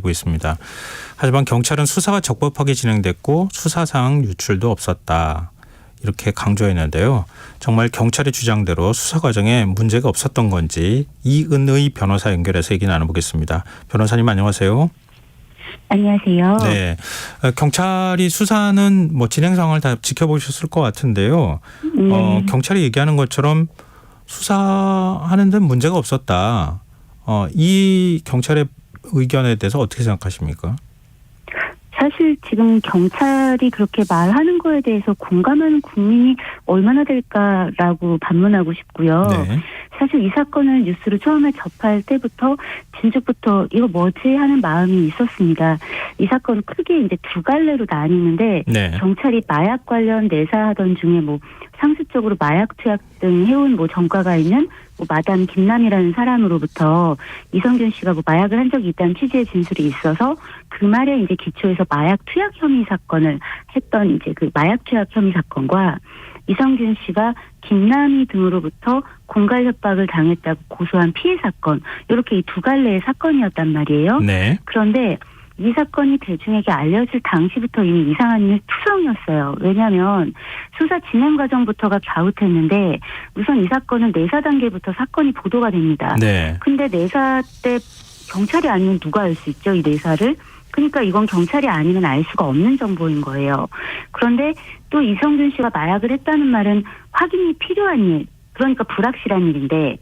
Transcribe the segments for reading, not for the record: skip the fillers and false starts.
고 있습니다. 하지만 경찰은 수사가 적법하게 진행됐고 수사상 유출도 없었다. 이렇게 강조했는데요. 정말 경찰의 주장대로 수사 과정에 문제가 없었던 건지 이은의 변호사 연결해서 얘기 나눠보겠습니다. 변호사님 안녕하세요. 안녕하세요. 네, 경찰이 수사는 진행 상황을 다 지켜보셨을 것 같은데요. 네. 경찰이 얘기하는 것처럼 수사하는 데 문제가 없었다. 이 경찰의 의견에 대해서 어떻게 생각하십니까? 사실 지금 경찰이 그렇게 말하는 거에 대해서 공감하는 국민이 얼마나 될까라고 반문하고 싶고요. 네. 사실 이 사건을 뉴스로 처음에 접할 때부터 진즉부터 이거 뭐지 하는 마음이 있었습니다. 이 사건은 크게 이제 두 갈래로 나뉘는데 네. 경찰이 마약 관련 내사하던 중에 상습적으로 마약 투약 등 해온 전과가 있는 마담 김남이라는 사람으로부터 이성균 씨가 마약을 한 적이 있다는 취지의 진술이 있어서 그 말에 이제 기초해서 마약 투약 혐의 사건을 했던 이제 그 마약 투약 혐의 사건과 이성균 씨가 김남희 등으로부터 공갈 협박을 당했다고 고소한 피해 사건, 이렇게 이 두 갈래의 사건이었단 말이에요. 네. 그런데 이 사건이 대중에게 알려질 당시부터 이미 이상한 일 투성이었어요. 왜냐하면 수사 진행 과정부터가 갸웃했는데 우선 이 사건은 내사 단계부터 사건이 보도가 됩니다. 네. 근데 내사 때 경찰이 아니면 누가 알 수 있죠, 이 내사를? 그러니까 이건 경찰이 아니면 알 수가 없는 정보인 거예요. 그런데 또 이성균 씨가 마약을 했다는 말은 확인이 필요한 일, 그러니까 불확실한 일인데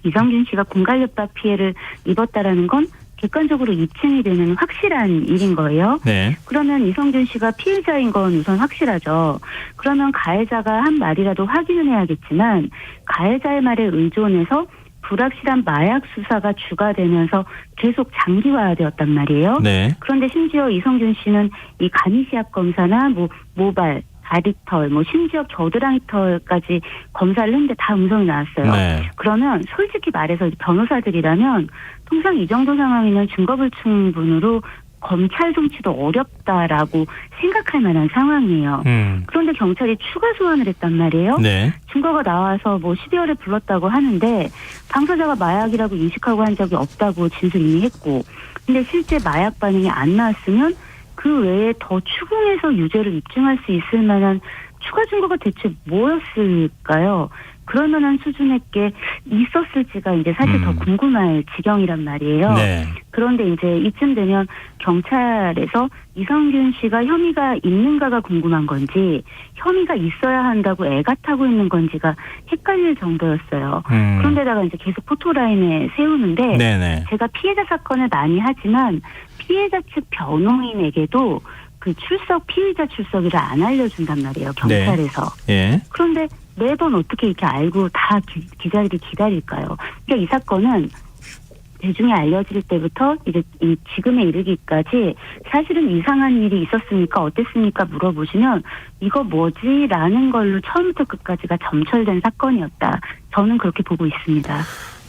이성균 씨가 공갈협박 피해를 입었다라는 건 객관적으로 입증이 되는 확실한 일인 거예요. 네. 그러면 이성균 씨가 피해자인 건 우선 확실하죠. 그러면 가해자가 한 말이라도 확인을 해야겠지만 가해자의 말에 의존해서 불확실한 마약 수사가 주가되면서 계속 장기화되었단 말이에요. 네. 그런데 심지어 이성균 씨는 이 간이시약 검사나 모발, 다리털, 심지어 겨드랑이 털까지 검사를 했는데 다 음성이 나왔어요. 네. 그러면 솔직히 말해서 변호사들이라면 통상 이 정도 상황이면 증거불충분으로 검찰 송치도 어렵다라고 생각할 만한 상황이에요. 그런데 경찰이 추가 소환을 했단 말이에요. 네. 증거가 나와서 12월에 불렀다고 하는데 당사자가 마약이라고 인식하고 한 적이 없다고 진술 이미 했고, 근데 실제 마약 반응이 안 나왔으면 그 외에 더 추궁해서 유죄를 입증할 수 있을 만한 추가 증거가 대체 뭐였을까요? 그럴 만한 수준의 게 있었을지가 이제 사실 더 궁금할 지경이란 말이에요. 네. 그런데 이제 이쯤 되면 경찰에서 이성균 씨가 혐의가 있는가가 궁금한 건지 혐의가 있어야 한다고 애가 타고 있는 건지가 헷갈릴 정도였어요. 그런데다가 이제 계속 포토라인에 세우는데 네네. 제가 피해자 사건을 많이 하지만 피해자 측 변호인에게도 그 피의자 출석일을 안 알려준단 말이에요. 경찰에서. 네. 예. 그런데 매번 어떻게 이렇게 알고 다 기자들이 기다릴까요? 그러니까 이 사건은 대중에 알려질 때부터 이제 이 지금에 이르기까지 사실은 이상한 일이 있었습니까? 어땠습니까? 물어보시면 이거 뭐지? 라는 걸로 처음부터 끝까지가 점철된 사건이었다. 저는 그렇게 보고 있습니다.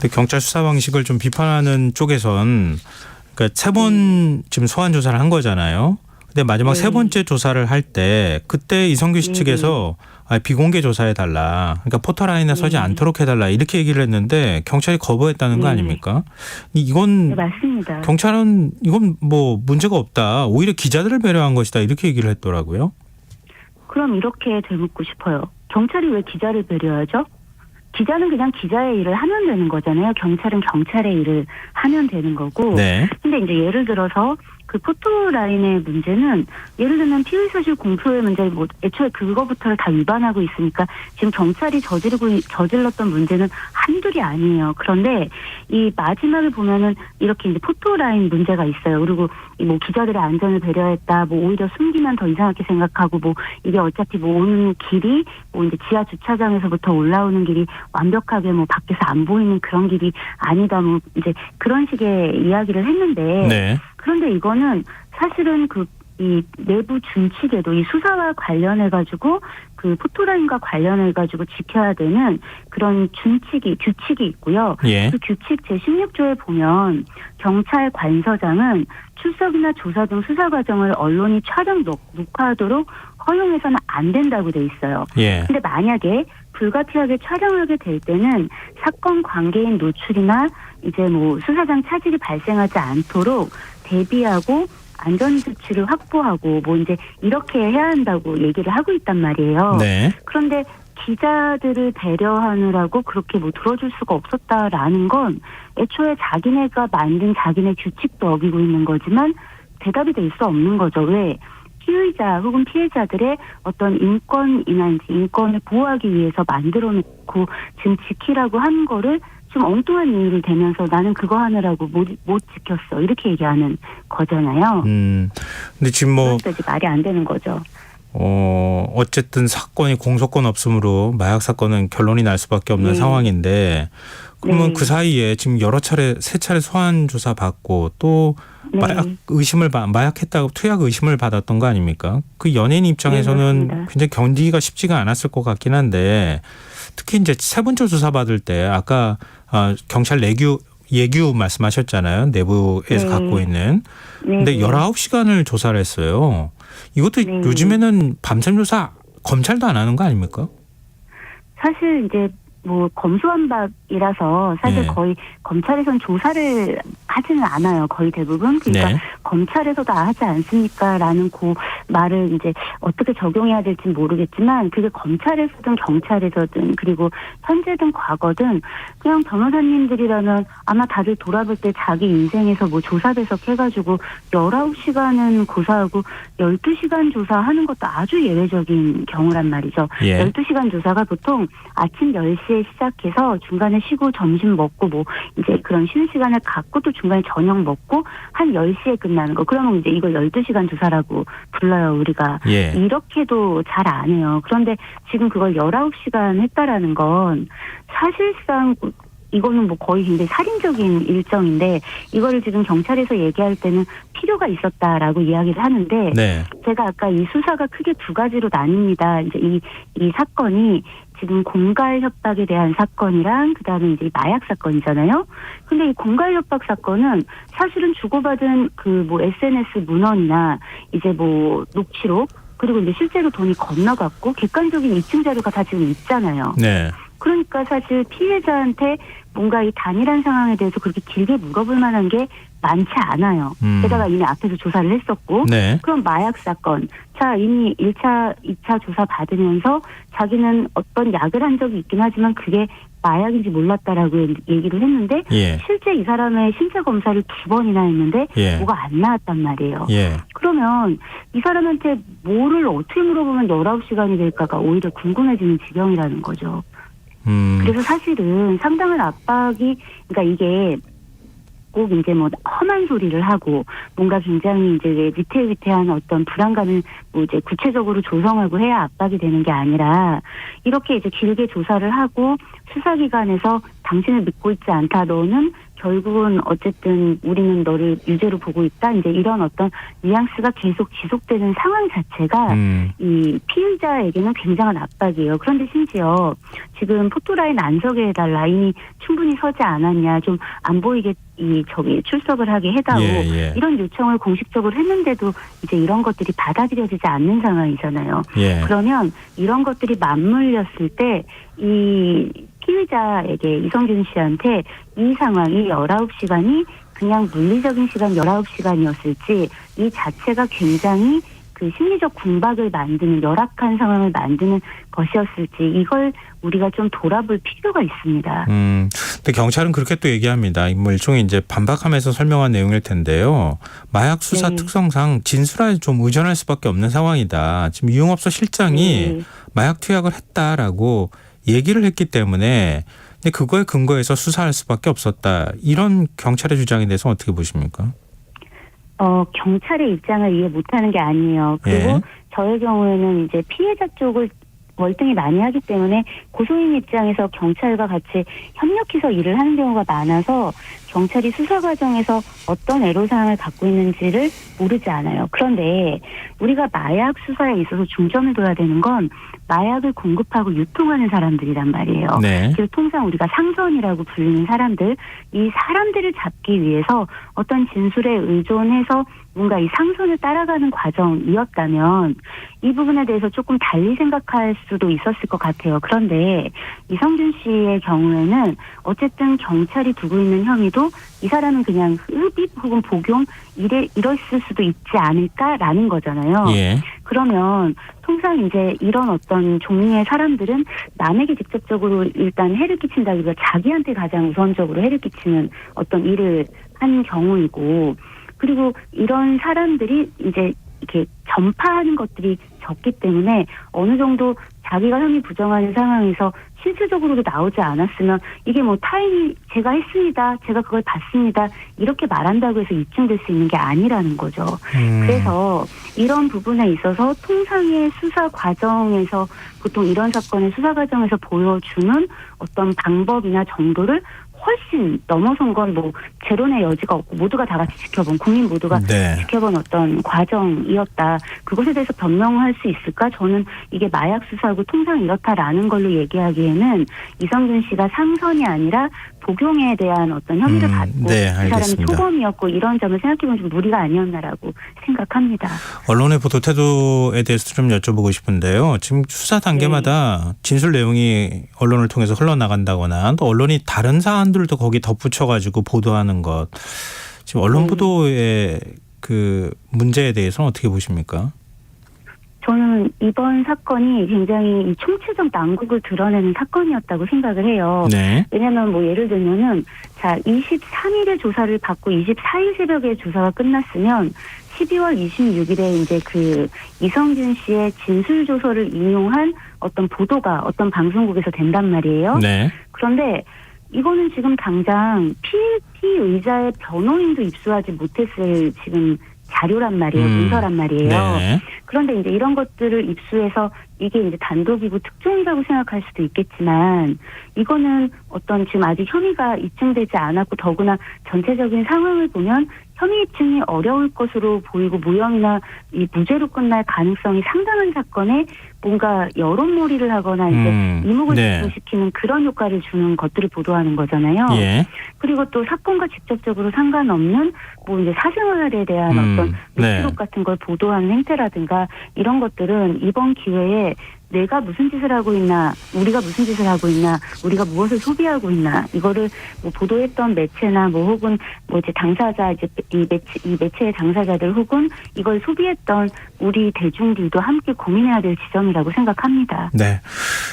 근데 경찰 수사 방식을 좀 비판하는 쪽에선 그러니까 세 번 지금 소환 조사를 한 거잖아요. 근데 마지막 세 번째 조사를 할 때 그때 이성균 씨 측에서 비공개 조사해달라. 그러니까 포털라인에 서지 않도록 해달라. 이렇게 얘기를 했는데 경찰이 거부했다는 거 아닙니까? 이건 네, 맞습니다. 경찰은 이건 문제가 없다. 오히려 기자들을 배려한 것이다. 이렇게 얘기를 했더라고요. 그럼 이렇게 되묻고 싶어요. 경찰이 왜 기자를 배려하죠? 기자는 그냥 기자의 일을 하면 되는 거잖아요. 경찰은 경찰의 일을 하면 되는 거고. 네. 근데 이제 예를 들어서 그 포토라인의 문제는 예를 들면 피의사실 공표의 문제 애초에 그거부터를 다 위반하고 있으니까 지금 경찰이 저질렀던 문제는 한둘이 아니에요. 그런데 이 마지막을 보면은 이렇게 이제 포토라인 문제가 있어요. 그리고 기자들의 안전을 배려했다. 오히려 숨기면 더 이상하게 생각하고 이게 어차피 오는 길이 이제 지하 주차장에서부터 올라오는 길이 완벽하게 밖에서 안 보이는 그런 길이 아니다. 이제 그런 식의 이야기를 했는데. 네. 그런데 이거는 사실은 이 내부 준칙에도 이 수사와 관련해가지고 그 포토라인과 관련해가지고 지켜야 되는 그런 규칙이 있고요. 예. 그 규칙 제16조에 보면 경찰 관서장은 출석이나 조사 등 수사 과정을 언론이 촬영 녹화하도록 허용해서는 안 된다고 돼 있어요. 예. 근데 만약에 불가피하게 촬영하게 될 때는 사건 관계인 노출이나 이제 뭐 수사상 차질이 발생하지 않도록 대비하고 안전조치를 확보하고 뭐 이제 이렇게 해야 한다고 얘기를 하고 있단 말이에요. 네. 그런데 기자들을 배려하느라고 그렇게 뭐 들어줄 수가 없었다라는 건 애초에 자기네가 만든 자기네 규칙도 어기고 있는 거지만 대답이 될 수 없는 거죠. 왜? 피의자 혹은 피해자들의 어떤 인권이나 인권을 보호하기 위해서 만들어 놓고 지금 지키라고 한 거를 좀 엉뚱한 이유를 대면서 나는 그거 하느라고 못 지켰어. 이렇게 얘기하는 거잖아요. 근데 지금 뭐 그러니까 이제 말이 안 되는 거죠. 어쨌든 사건이 공소권 없음으로 마약 사건은 결론이 날 수밖에 없는 네. 상황인데 그러면 네. 그 사이에 지금 세 차례 소환 조사 받고 또 네. 마약했다고 투약 의심을 받았던 거 아닙니까? 그 연예인 입장에서는 네, 굉장히 견디기가 쉽지가 않았을 것 같긴 한데 특히 이제 세 번째 조사 받을 때 아까 경찰 예규 말씀하셨잖아요. 내부에서 네. 갖고 있는. 근데 19시간을 조사를 했어요. 이것도 네. 요즘에는 밤샘 조사 검찰도 안 하는 거 아닙니까? 사실 이제 뭐 검수완박이라서 사실 네. 거의 검찰에선 조사를 하지는 않아요. 거의 대부분. 그러니까 네. 검찰에서도 하지 않습니까라는 그 말을 이제 어떻게 적용해야 될지 모르겠지만 그게 검찰에서든 경찰에서든 그리고 현재든 과거든 그냥 변호사님들이라면 아마 다들 돌아볼 때 자기 인생에서 뭐 조사 배석해가지고 19시간은 고사하고 12시간 조사하는 것도 아주 예외적인 경우란 말이죠. 예. 12시간 조사가 보통 아침 10시에 시작해서 중간에 쉬고 점심 먹고 뭐 이제 그런 쉬는 시간을 갖고 또 중간에 저녁 먹고 한 10시에 끝나는 거. 그러면 이제 이걸 12시간 조사라고 불러요, 우리가. 예. 이렇게도 잘 안 해요. 그런데 지금 그걸 19시간 했다라는 건 사실상 이거는 뭐 거의 굉장히 살인적인 일정인데 이거를 지금 경찰에서 얘기할 때는 필요가 있었다라고 이야기를 하는데 네. 제가 아까 이 수사가 크게 두 가지로 나뉩니다. 이제 이 사건이 지금 공갈 협박에 대한 사건이랑 그다음에 이제 마약 사건이잖아요. 근데 이 공갈 협박 사건은 사실은 주고받은 그 뭐 SNS 문헌이나 이제 뭐 녹취록 그리고 이제 실제로 돈이 건너갔고 객관적인 입증 자료가 다 지금 있잖아요. 네. 그러니까 사실 피해자한테 뭔가 이 단일한 상황에 대해서 그렇게 길게 물어볼 만한 게 많지 않아요. 게다가 이미 앞에서 조사를 했었고. 네. 그럼 마약 사건. 자, 이미 1차, 2차 조사 받으면서 자기는 어떤 약을 한 적이 있긴 하지만 그게 마약인지 몰랐다라고 얘기를 했는데 예. 실제 이 사람의 신체 검사를 2번이나 했는데 예. 뭐가 안 나왔단 말이에요. 예. 그러면 이 사람한테 뭐를 어떻게 물어보면 19시간이 될까가 오히려 궁금해지는 지경이라는 거죠. 그래서 사실은 상당한 압박이, 그러니까 이게 꼭 이제 뭐 험한 소리를 하고 뭔가 굉장히 이제 위태위태한 어떤 불안감을 뭐 이제 구체적으로 조성하고 해야 압박이 되는 게 아니라 이렇게 이제 길게 조사를 하고 수사기관에서 당신을 믿고 있지 않다. 너는 결국은 어쨌든 우리는 너를 유죄로 보고 있다. 이제 이런 어떤 뉘앙스가 계속 지속되는 상황 자체가 이 피의자에게는 굉장한 압박이에요. 그런데 심지어 지금 포토라인 안 서게 해달라. 이미 충분히 서지 않았냐. 좀 안 보이게 출석을 하게 해다오. 예. 이런 요청을 공식적으로 했는데도 이제 이런 것들이 받아들여지지 않는 상황이잖아요. 예. 그러면 이런 것들이 맞물렸을 때 이 피의자에게 이성균 씨한테 이 상황이 19시간이 그냥 물리적인 시간 19시간이었을지 이 자체가 굉장히 그 심리적 궁박을 만드는 열악한 상황을 만드는 것이었을지 이걸 우리가 좀 돌아볼 필요가 있습니다. 근데 경찰은 그렇게 또 얘기합니다. 뭐 일종의 이제 반박하면서 설명한 내용일 텐데요. 마약 수사 네. 특성상 진술에 좀 의존할 수밖에 없는 상황이다. 지금 유흥업소 실장이 네. 마약 투약을 했다라고 얘기를 했기 때문에 근데 그거에 근거해서 수사할 수밖에 없었다. 이런 경찰의 주장에 대해서 어떻게 보십니까? 경찰의 입장을 이해 못하는 게 아니에요. 그리고 예. 저의 경우에는 이제 피해자 쪽을 월등히 많이 하기 때문에 고소인 입장에서 경찰과 같이 협력해서 일을 하는 경우가 많아서 경찰이 수사 과정에서 어떤 애로사항을 갖고 있는지를 모르지 않아요. 그런데 우리가 마약 수사에 있어서 중점을 둬야 되는 건 마약을 공급하고 유통하는 사람들이란 말이에요. 네. 그래서 통상 우리가 상선이라고 불리는 사람들, 이 사람들을 잡기 위해서 어떤 진술에 의존해서 뭔가 이 상선을 따라가는 과정이었다면 이 부분에 대해서 조금 달리 생각할 수도 있었을 것 같아요. 그런데 이성균 씨의 경우에는 어쨌든 경찰이 두고 있는 혐의도 이 사람은 그냥 흡입 혹은 복용 이랬을 수도 있지 않을까라는 거잖아요. 예. 그러면 통상 이제 이런 어떤 종류의 사람들은 남에게 직접적으로 일단 해를 끼친다기보다 자기한테 가장 우선적으로 해를 끼치는 어떤 일을 한 경우이고, 그리고 이런 사람들이 이제 이렇게 전파하는 것들이 적기 때문에 어느 정도 자기가 혐의 부정하는 상황에서 실질적으로도 나오지 않았으면 이게 뭐 타인이 제가 했습니다, 제가 그걸 봤습니다 이렇게 말한다고 해서 입증될 수 있는 게 아니라는 거죠. 그래서 이런 부분에 있어서 통상의 수사 과정에서 보통 이런 사건의 수사 과정에서 보여주는 어떤 방법이나 정도를 훨씬 넘어선 건 뭐 제론의 여지가 없고 모두가 다 같이 지켜본, 국민 모두가 네. 지켜본 어떤 과정이었다. 그것에 대해서 변명할 수 있을까? 저는 이게 마약 수사고 통상 이렇다라는 걸로 얘기하기에는 이성균 씨가 상선이 아니라 복용에 대한 어떤 혐의를 받고 네, 그 사람이 알겠습니다. 초범이었고 이런 점을 생각해보면 좀 무리가 아니었나라고 생각합니다. 언론의 보도 태도에 대해서 좀 여쭤보고 싶은데요. 지금 수사 단계마다 진술 내용이 언론을 통해서 흘러나간다거나 또 언론이 다른 사안들도 거기 덧붙여가지고 보도하는 것. 지금 언론 보도의 그 문제에 대해서는 어떻게 보십니까? 저는 이번 사건이 굉장히 이 총체적 난국을 드러내는 사건이었다고 생각을 해요. 네. 왜냐하면 뭐 예를 들면은 자 23일에 조사를 받고 24일 새벽에 조사가 끝났으면 12월 26일에 이제 그 이성균 씨의 진술 조서를 인용한 어떤 보도가 어떤 방송국에서 된단 말이에요. 네. 그런데 이거는 지금 당장 피의자의 변호인도 입수하지 못했을 지금 자료란 말이에요. 문서란 말이에요. 네. 그런데 이제 이런 것들을 입수해서 이게 이제 단독이고 특종이라고 생각할 수도 있겠지만 이거는 어떤 지금 아직 혐의가 입증되지 않았고 더구나 전체적인 상황을 보면 혐의 입증이 어려울 것으로 보이고 무혐의나 이 무죄로 끝날 가능성이 상당한 사건에 뭔가 여론몰이를 하거나 이제 이목을 네. 집중시키는 그런 효과를 주는 것들을 보도하는 거잖아요. 예. 그리고 또 사건과 직접적으로 상관없는 뭐 이제 사생활에 대한 어떤 네. 녹취록 같은 걸 보도하는 행태라든가 이런 것들은 이번 기회에 내가 무슨 짓을 하고 있나, 우리가 무슨 짓을 하고 있나, 우리가 무엇을 소비하고 있나, 이거를 뭐 보도했던 매체나 뭐 혹은 뭐 이제 당사자, 이제 이 매체의 당사자들 혹은 이걸 소비했던 우리 대중들도 함께 고민해야 될 지점이라고 생각합니다. 네.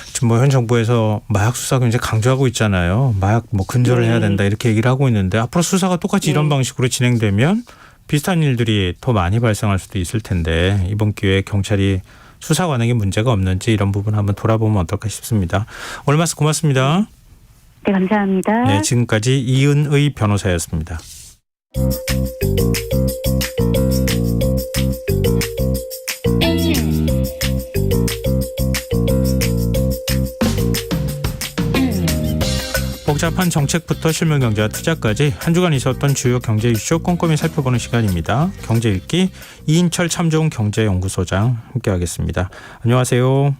지금 뭐 현 정부에서 마약 수사 굉장히 강조하고 있잖아요. 마약 뭐 근절을 네. 해야 된다 이렇게 얘기를 하고 있는데 앞으로 수사가 똑같이 이런 방식으로 진행되면 비슷한 일들이 더 많이 발생할 수도 있을 텐데 이번 기회에 경찰이 수사 관행에 문제가 없는지 이런 부분 한번 돌아보면 어떨까 싶습니다. 오늘 말씀 고맙습니다. 네, 감사합니다. 네, 지금까지 이은의 변호사였습니다. 복잡한 정책부터 실물 경제와 투자까지 한 주간 있었던 주요 경제 이슈 꼼꼼히 살펴보는 시간입니다. 경제 읽기 이인철 참좋은 경제연구소장 함께하겠습니다. 안녕하세요.